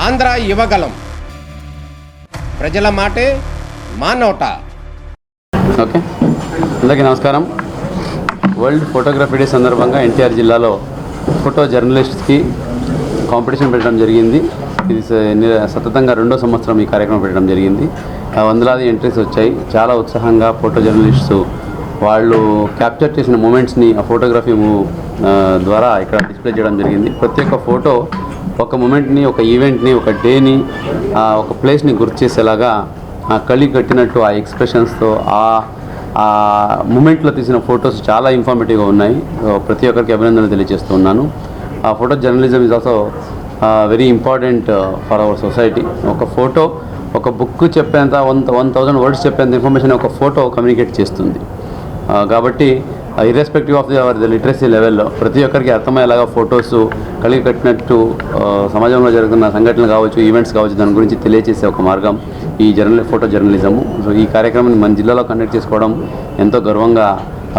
ఆంధ్ర యువగలం. ప్రజల మాటే మా నోట. ఓకే, అందరికీ నమస్కారం. వరల్డ్ ఫోటోగ్రఫీ డే సందర్భంగా ఎన్టీఆర్ జిల్లాలో ఫోటో జర్నలిస్ట్కి కాంపిటీషన్ పెట్టడం జరిగింది. ఇది సతతంగా 2వ సంవత్సరం ఈ కార్యక్రమం పెట్టడం జరిగింది. వందలాది ఎంట్రీస్ వచ్చాయి. చాలా ఉత్సాహంగా ఫోటో జర్నలిస్ట్స్ వాళ్ళు క్యాప్చర్ చేసిన మూమెంట్స్ని ఆ ఫోటోగ్రఫీ ద్వారా ఇక్కడ డిస్ప్లే చేయడం జరిగింది. ప్రతి ఒక్క ఫోటో ఒక మూమెంట్ని, ఒక ఈవెంట్ని, ఒక డేని, ఒక ప్లేస్ని గుర్తు చేసేలాగా కళ్ళి కట్టినట్టు ఆ ఎక్స్ప్రెషన్స్తో ఆ మూమెంట్లో తీసిన ఫొటోస్ చాలా ఇన్ఫర్మేటివ్గా ఉన్నాయి. ప్రతి ఒక్కరికి అభినందనలు తెలియజేస్తున్నాను. ఆ photo journalism is also very important for our society. ఒక ఫోటో ఒక బుక్ చెప్పేంత 1000 వర్డ్స్ చెప్పేంత ఇన్ఫర్మేషన్ ఒక ఫోటో కమ్యూనికేట్ చేస్తుంది. కాబట్టి ఇర్రెస్పెక్టివ్ ఆఫ్ ది లిటరసీ లెవెల్లో ప్రతి ఒక్కరికి అర్థమయ్యేలాగా ఫొటోస్ కలిగి కట్టినట్టు సమాజంలో జరుగుతున్న సంఘటనలు కావచ్చు, ఈవెంట్స్ కావచ్చు, దాని గురించి తెలియజేసే ఒక మార్గం ఈ ఫోటో జర్నలిజము. సో ఈ కార్యక్రమాన్ని మన జిల్లాలో కండక్ట్ చేసుకోవడం ఎంతో గర్వంగా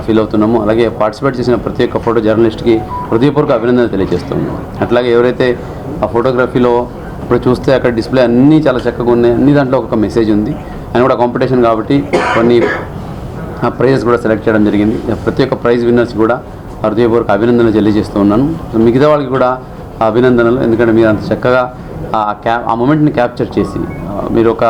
ఫీల్ అవుతున్నాము. అలాగే పార్టిసిపేట్ చేసిన ప్రతి ఒక్క ఫోటో జర్నలిస్ట్కి హృదయపూర్వక అభినందనలు తెలియజేస్తున్నాము. అట్లాగే ఎవరైతే ఆ ఫోటోగ్రఫీలో ఇప్పుడు చూస్తే అక్కడ డిస్ప్లే అన్నీ చాలా చక్కగా ఉన్నాయి. అన్ని దాంట్లో ఒక మెసేజ్ ఉంది. అని కూడా కాంపిటీషన్ కాబట్టి కొన్ని ప్రైజెస్ కూడా సెలెక్ట్ చేయడం జరిగింది. ప్రతి ఒక్క ప్రైజ్ విన్నర్స్ కూడా హృదయపూర్వక అభినందనలు తెలియజేస్తూ ఉన్నాను. మిగతా వాళ్ళకి కూడా అభినందనలు, ఎందుకంటే మీరు అంత చక్కగా ఆ మూమెంట్ని క్యాప్చర్ చేసి మీరు ఒక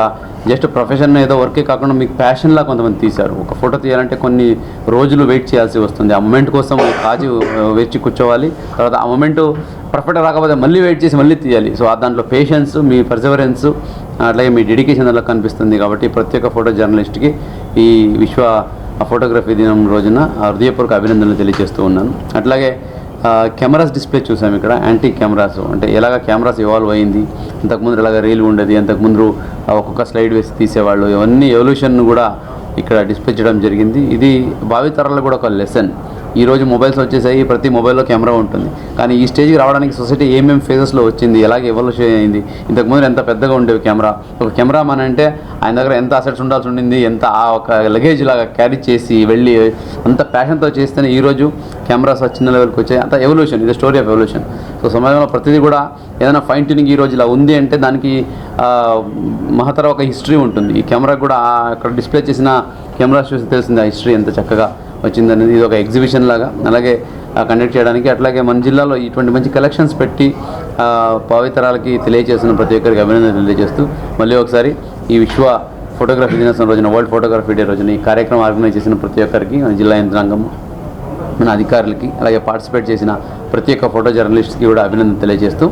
జస్ట్ ప్రొఫెషన్ ఏదో వర్కే కాకుండా మీకు ప్యాషన్లా కొంతమంది తీశారు. ఒక ఫోటో తీయాలంటే కొన్ని రోజులు వెయిట్ చేయాల్సి వస్తుంది. ఆ మూమెంట్ కోసం కాజు వేచి కూర్చోవాలి. తర్వాత ఆ మూమెంట్ పర్ఫెక్ట్గా రాకపోతే మళ్ళీ వెయిట్ చేసి మళ్ళీ తీయాలి. సో దాంట్లో పేషెన్స్, మీ పర్సెవరెన్స్, అట్లాగే మీ డెడికేషన్ అలా కనిపిస్తుంది. కాబట్టి ప్రతి ఒక్క ఫోటో జర్నలిస్ట్కి ఈ విశ్వ ఫోటోగ్రఫీ దినం రోజున హృదయపూర్వక అభినందనలు తెలియజేస్తూ ఉన్నాను. అట్లాగే కెమెరాస్ డిస్ప్లే చూసాము. ఇక్కడ యాంటీ కెమెరాస్ అంటే ఎలాగ కెమెరాస్ ఇవాల్వ్ అయింది, అంతకుముందు ఎలాగ రీల్ ఉండేది, అంతకుముందు ఒక్కొక్క స్లైడ్ వేసి తీసేవాళ్ళు, ఇవన్నీ ఎవల్యూషన్ కూడా ఇక్కడ డిస్ప్లే చేయడం జరిగింది. ఇది భావితరాలకు కూడా ఒక లెసన్. ఈరోజు మొబైల్స్ వచ్చేసాయి, ప్రతి మొబైల్లో కెమెరా ఉంటుంది. కానీ ఈ స్టేజ్కి రావడానికి సొసైటీ ఏమేమి ఫేజెస్లో వచ్చింది, ఎలాగ ఎవల్యూషన్ అయింది, ఇంతకుముందు ఎంత పెద్దగా ఉండేవి కెమెరా. ఒక కెమెరామన్ అంటే ఆయన దగ్గర ఎంత అసెట్స్ ఉండాల్సి ఉండింది, ఎంత ఒక లగేజ్ లాగా క్యారీ చేసి వెళ్ళి అంత ప్యాషన్తో చేస్తేనే ఈరోజు కెమెరాస్ చిన్న లెవెల్కి వచ్చాయి. అంత ఎవల్యూషన్, ఇది స్టోరీ ఆఫ్ ఎవల్యూషన్. సో సమాజంలో ప్రతిదీ కూడా ఏదైనా ఫైన్ ట్యూనింగ్ ఈరోజు ఇలా ఉంది అంటే దానికి మహతర ఒక హిస్టరీ ఉంటుంది. ఈ కెమెరా కూడా అక్కడ డిస్ప్లే చేసిన కెమెరాస్ చూసి తెలిసింది ఆ హిస్టరీ ఎంత చక్కగా వచ్చిందనేది. ఇది ఒక ఎగ్జిబిషన్ లాగా అలాగే కండక్ట్ చేయడానికి, అట్లాగే మన జిల్లాలో ఇటువంటి మంచి కలెక్షన్స్ పెట్టి భావితరాలకి తెలియజేస్తున్న ప్రతి ఒక్కరికి అభినందనలు తెలియజేస్తూ మళ్ళీ ఒకసారి ఈ విశ్వ ఫోటోగ్రఫీ దినోత్సవం రోజున, వరల్డ్ ఫోటోగ్రఫీ డే రోజున ఈ కార్యక్రమం ఆర్గనైజ్ చేసిన ప్రతి ఒక్కరికి, మన జిల్లా యంత్రాంగం, మన అధికారులకి, అలాగే పార్టిసిపేట్ చేసిన ప్రతి ఒక్క ఫోటో జర్నలిస్ట్కి కూడా అభినందన తెలియజేస్తూ